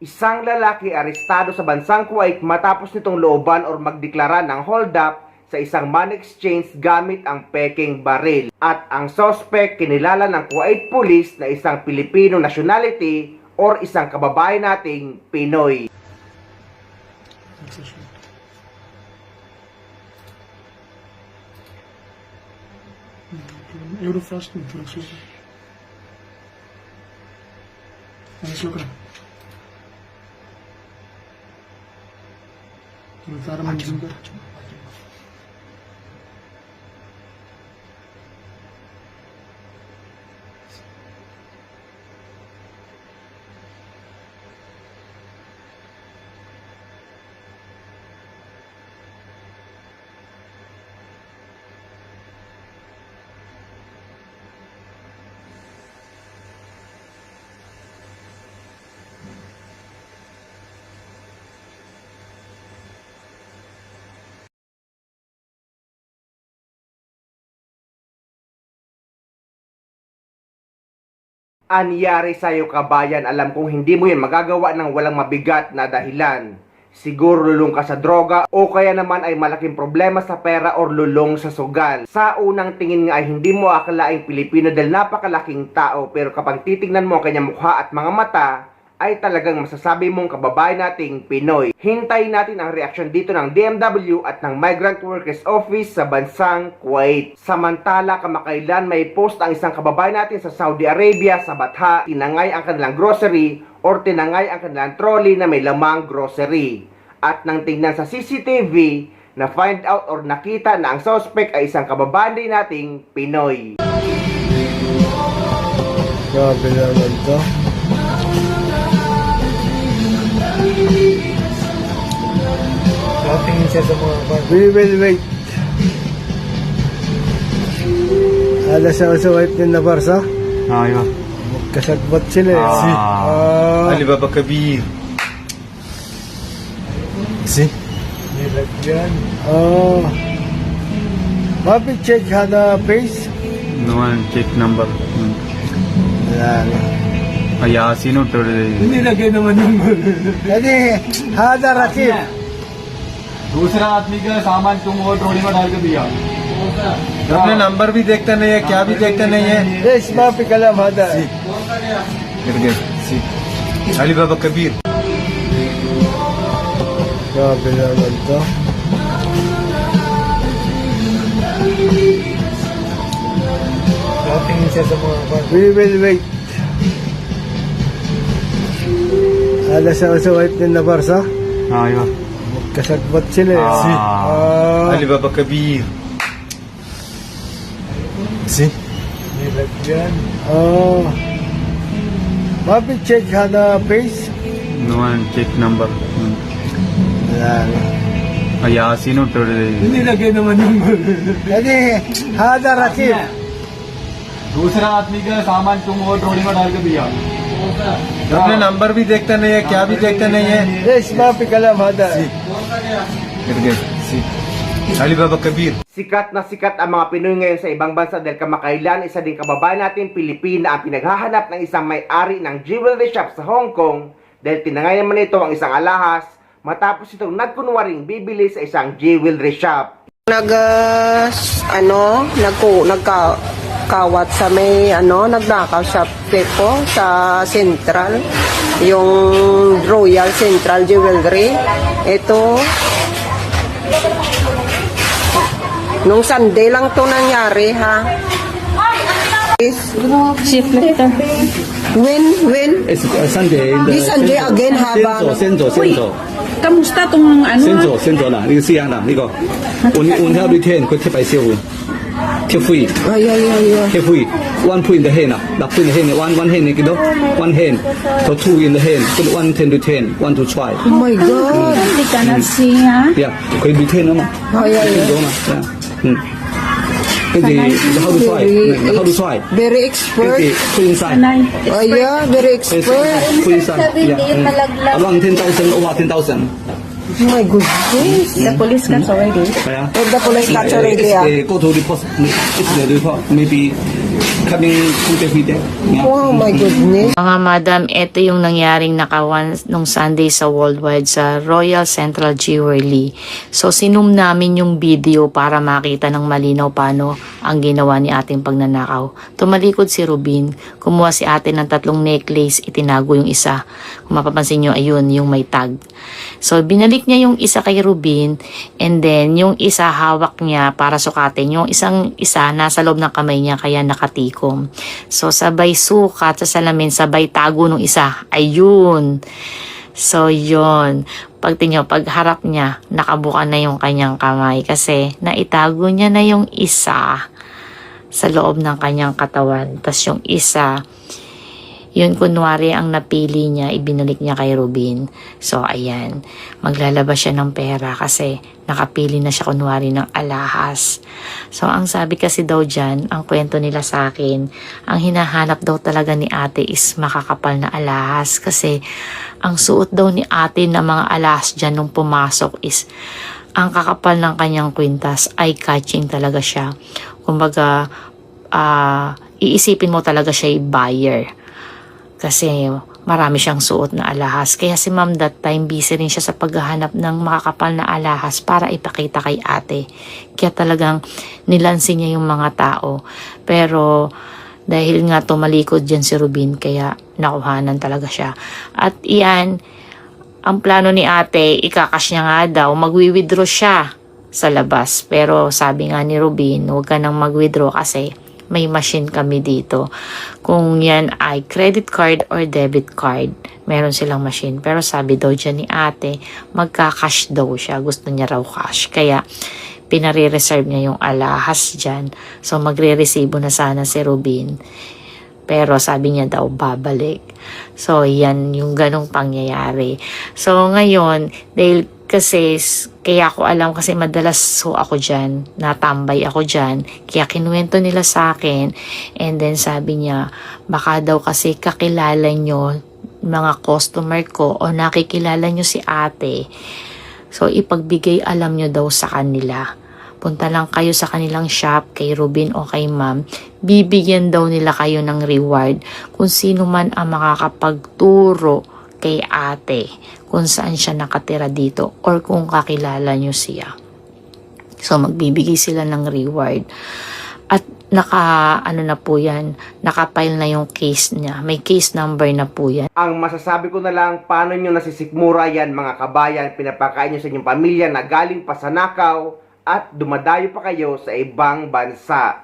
Isang lalaki arestado sa bansang Kuwait matapos nitong looban o magdeklara ng hold up sa isang money exchange gamit ang peking baril. At ang suspect kinilala ng Kuwait Police na isang Filipino nationality or isang kababayan nating Pinoy. Eurofast mi? Şükran. Tarım bizim de. Anyari sa'yo kabayan, alam kong hindi mo yan magagawa ng walang mabigat na dahilan. Siguro lulong ka sa droga o kaya naman ay malaking problema sa pera or lulong sa sugal. Sa unang tingin nga ay hindi mo akalaing Pilipino dahil napakalaking tao, pero kapag titignan mo ang kanyang mukha at mga mata, ay talagang masasabi mong kababayan nating Pinoy. Hintayin natin ang reaksyon dito ng DMW at ng Migrant Workers Office sa bansang Kuwait. Samantala, kamakailan may post ang isang kababayan natin sa Saudi Arabia sa Batha, tinangay ang kanilang grocery or tinangay ang kanilang trolley na may lamang grocery. At nang tingnan sa CCTV, na find out or nakita na ang suspect ay isang kababayan din nating Pinoy. Grabe naman to. Tingin siya sa mga bag. We will wait. Alas ako sa wife din na Barsa. Aywa. Kasagbat sila eh. Alibaba Kabir. Si? Nilagyan. Papi check hada face. No one check number. Wala na. Yasin uttar Nilagay naman yung Kasi hada rakib. दूसरा आदमी का सामान तुम वो ट्रॉली में डाल के दिया अपने नंबर भी देखता नहीं है, क्या भी देखता नहीं है. Yes, papi kalam hada. Alibaba Kabir. Grabe naman to. Tingin siya sa mga bag. We will wait. Alas ako sa wife din na Barsa. aywa Kasagbat sila eh. Alibaba Kabir. Si? Nilagyan. Papi check hada face. no one check number Wala na. Yasin uttar Nilagay naman yung Kasi hada rakib. दूसरा आदमी का सामान तुम वो ट्रॉली में डाल के दिया अपने नंबर भी देखता नहीं है, क्या भी देखता नहीं है. Yes, papi kalam hada. Alibaba Kabir. Sikat na sikat ang mga Pinoy ngayon sa ibang bansa dahil kamakailan isa din kababayan natin Pilipina ang pinaghahanap ng isang may-ari ng jewelry shop sa Hong Kong dahil tinangay naman ito ang isang alahas matapos itong nagkunwaring bibili sa isang jewelry shop. Nagkawat sa may nagnakaw sa Pepo sa Central, yung Royal Central Jewelry. Ito nung Sunday lang to nangyari, ha. Shift later. When Sunday. this Sunday again, haba. 先走。 Kamusta tong ano? 先走啦，呢個是樣啦，呢個換條對天，佢貼白燒，貼灰， Ay. 貼灰，1 point in the hand 啊，6 point in the hand，one hand 你見到，1 hand，so 2 in the hand，put 1 10 to 10，1 to try， Oh my God. Hindi ka na siya. 呀，佢對天啊嘛，Ay. 見到嘛，跟住 how to try，how to try， Very 跟 expert. 住 put inside。 Ay, yeah, very expert. Put inside, yeah. Around 10,000 over 10,000。 Oh my goodness. The police comes already.係啊。 If the police catch already, Go to report. It's the report. Maybe coming with it. Yeah. Oh my goodness. Mga madam, ito yung nangyaring nakawan nung Sunday sa Worldwide sa Royal Central Jewelry. So, sinum namin yung video para makita ng malinaw paano ang ginawa ni ating pagnanakaw. Tumalikod si Rubin, kumuha si ate ng 3 necklace, itinago yung isa. Kung mapapansin nyo, ayun, yung may tag. So, binalik niya yung isa kay Rubin, and then yung isa hawak niya para sukatin. Yung isa nasa loob ng kamay niya, kaya nakatikom. So, sabay sukat sa salamin, sabay tago nung isa. Ayun. So, yun. Pag harap niya, nakabuka na yung kanyang kamay kasi naitago niya na yung isa sa loob ng kanyang katawan. Tapos yung isa, yun kunwari ang napili niya, ibinalik niya kay Rubin. So, ayan. Maglalabas siya ng pera kasi nakapili na siya kunwari ng alahas. So, ang sabi kasi daw dyan, ang kwento nila sa akin, ang hinahanap daw talaga ni ate is makakapal na alahas. Kasi, ang suot daw ni ate na mga alahas dyan nung pumasok is, ang kakapal ng kanyang kwintas, eye-catching talaga siya. Kumbaga, iisipin mo talaga siya yung buyer. Kasi marami siyang suot na alahas. Kaya si ma'am that time busy rin siya sa paghahanap ng makakapal na alahas para ipakita kay ate. Kaya talagang nilansin niya yung mga tao. Pero dahil nga tumalikod dyan si Rubin, kaya nakuhanan talaga siya. At iyan, ang plano ni ate, ikakash niya nga daw, magwi-withdraw siya sa labas. Pero sabi nga ni Rubin, huwag ka nang mag-withdraw kasi may machine kami dito. Kung yan ay credit card or debit card, meron silang machine. Pero sabi daw dyan ni ate, magka-cash daw siya. Gusto niya raw cash. Kaya, pinare-reserve niya yung alahas dyan. So, magre-resibo na sana si Rubin. Pero sabi niya daw, babalik. So, yan yung ganong pangyayari. So, ngayon, dahil kasi, kaya ako alam kasi madalas ako dyan, natambay ako dyan, kaya kinuwento nila sa akin, and then sabi niya, baka daw kasi kakilala nyo mga customer ko o nakikilala nyo si ate, so ipagbigay alam nyo daw sa kanila. Punta lang kayo sa kanilang shop, kay Rubin o kay ma'am, bibigyan daw nila kayo ng reward kung sino man ang makakapagturo kay ate kung saan siya nakatira dito or kung kakilala nyo siya. So, magbibigay sila ng reward. At na po yan, nakapile na yung case niya. May case number na po yan. Ang masasabi ko na lang, paano nyo nasisikmura yan mga kabayan, pinapakain nyo sa inyong pamilya na galing pa sa nakaw at dumadayo pa kayo sa ibang bansa.